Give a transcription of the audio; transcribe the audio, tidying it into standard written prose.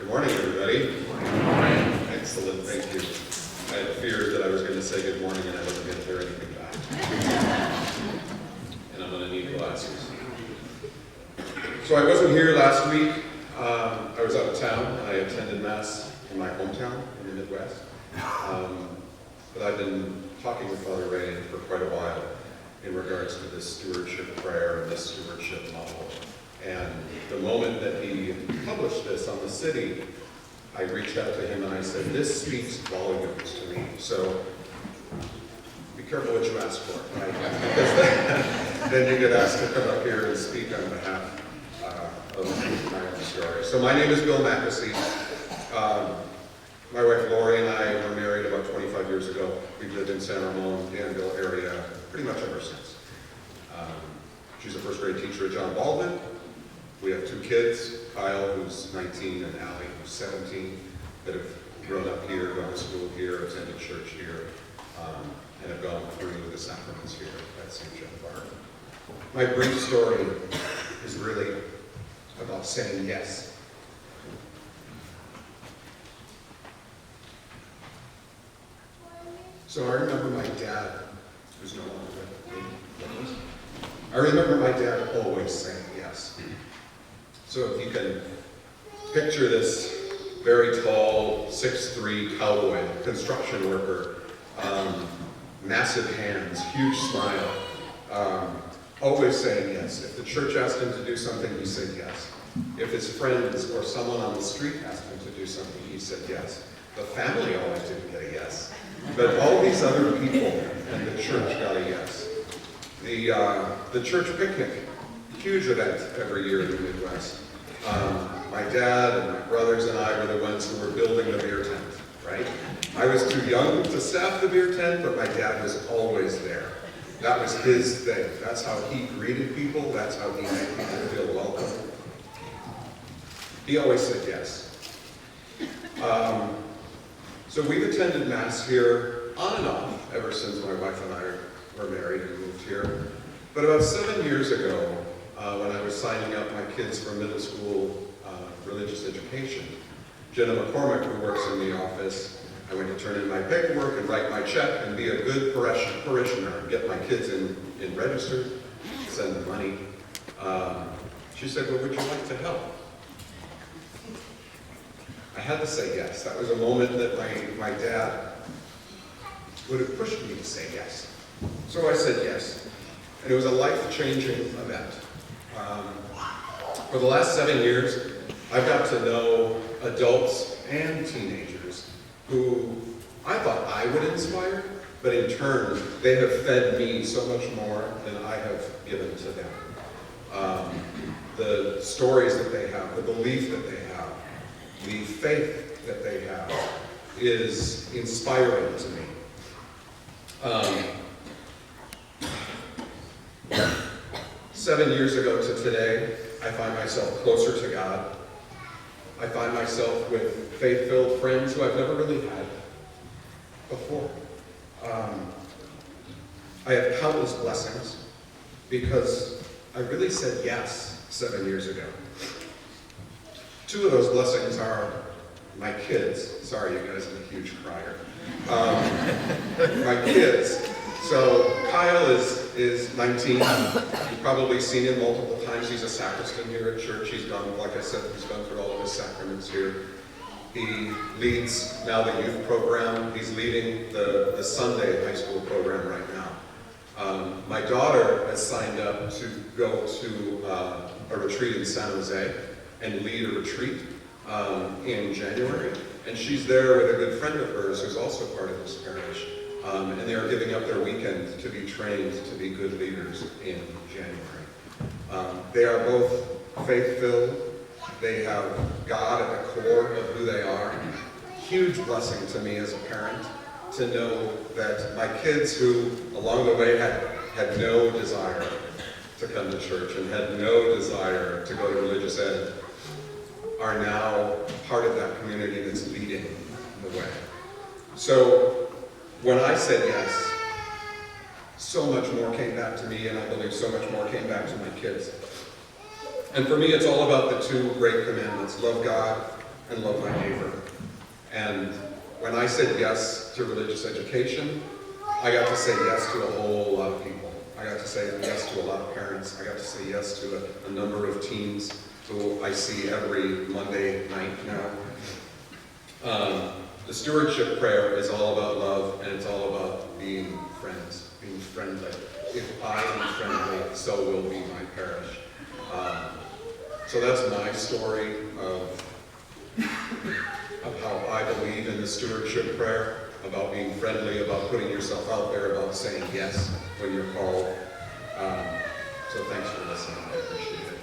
Good morning, everybody. Good morning. Excellent, thank you. I had feared that I was going to say good morning and I wasn't going to hear anything back. And I'm going to need glasses. So I wasn't here last week. I was out of town. I attended Mass in my hometown in the Midwest. But I've been talking with Father Ray for quite a while in regards to this stewardship prayer and this stewardship model. And the moment that he published this on the city, I reached out to him and I said, this speaks volumes to me. So be careful what you ask for, right? Because then you get asked to come up here and speak on behalf of my own story. So my name is Bill Mackesey. My wife Lori and I were married about 25 years ago. We've lived in San Ramon, Danville area pretty much ever since. She's a first grade teacher at John Baldwin. We have two kids, Kyle, who's 19, and Allie, who's 17, that have grown up here, gone to school here, attended church here, and have gone through the sacraments here at St. John Bart. My brief story is really about saying yes. So I remember my dad, who's no longer with me, I remember my dad always saying yes. So if you can picture this very tall, 6'3" cowboy, construction worker, massive hands, huge smile, always saying yes. If the church asked him to do something, he said yes. If his friends or someone on the street asked him to do something, he said yes. The family always didn't get a yes. But all these other people and the church got a yes. The church picnic, huge event every year in the Midwest. My dad and my brothers and I were the ones who were building the beer tent, right? I was too young to staff the beer tent, but my dad was always there. That was his thing. That's how he greeted people. That's how he made people feel welcome. He always said yes. So we've attended Mass here on and off ever since my wife and I were married and moved here. But about 7 years ago, when I was signing up my kids for middle school religious education, Jenna McCormick, who works in the office, I went to turn in my paperwork and write my check and be a good parishioner and get my kids in registered, send them money. She said, well, would you like to help? I had to say yes. That was a moment that my dad would have pushed me to say yes. So I said yes. And it was a life-changing event. For the last 7 years, I've got to know adults and teenagers who I thought I would inspire, but in turn, they have fed me so much more than I have given to them. The stories that they have, the belief that they have, the faith that they have is inspiring to me. 7 years ago to today, I find myself closer to God. I find myself with faith-filled friends who I've never really had before. I have countless blessings because I really said yes 7 years ago. 2 of those blessings are my kids. Sorry, you guys, I'm a huge crier. My kids. So Kyle is 19. You've probably seen him multiple times. He's a sacristan here at church. He's gone, like I said, he's gone through all of his sacraments here. He leads now the youth program. He's leading the Sunday high school program right now. My daughter has signed up to go to a retreat in San Jose and lead a retreat in January. And she's there with a good friend of hers who's also part of this parish. And they are giving up their weekend to be trained to be good leaders in January. They are both faith-filled. They have God at the core of who they are. Huge blessing to me as a parent to know that my kids who along the way had no desire to come to church and had no desire to go to religious ed are now part of that community that's leading the way. So when I said yes, so much more came back to me, and I believe so much more came back to my kids. And for me, it's all about the 2 great commandments: love God and love my neighbor. And when I said yes to religious education, I got to say yes to a whole lot of people. I got to say yes to a lot of parents. I got to say yes to a number of teens who I see every Monday night now. The stewardship prayer is all about love, and it's all about being friends, being friendly. If I am friendly, so will be my parish. So that's my story of how I believe in the stewardship prayer, about being friendly, about putting yourself out there, about saying yes when you're called. So thanks for listening. I appreciate it.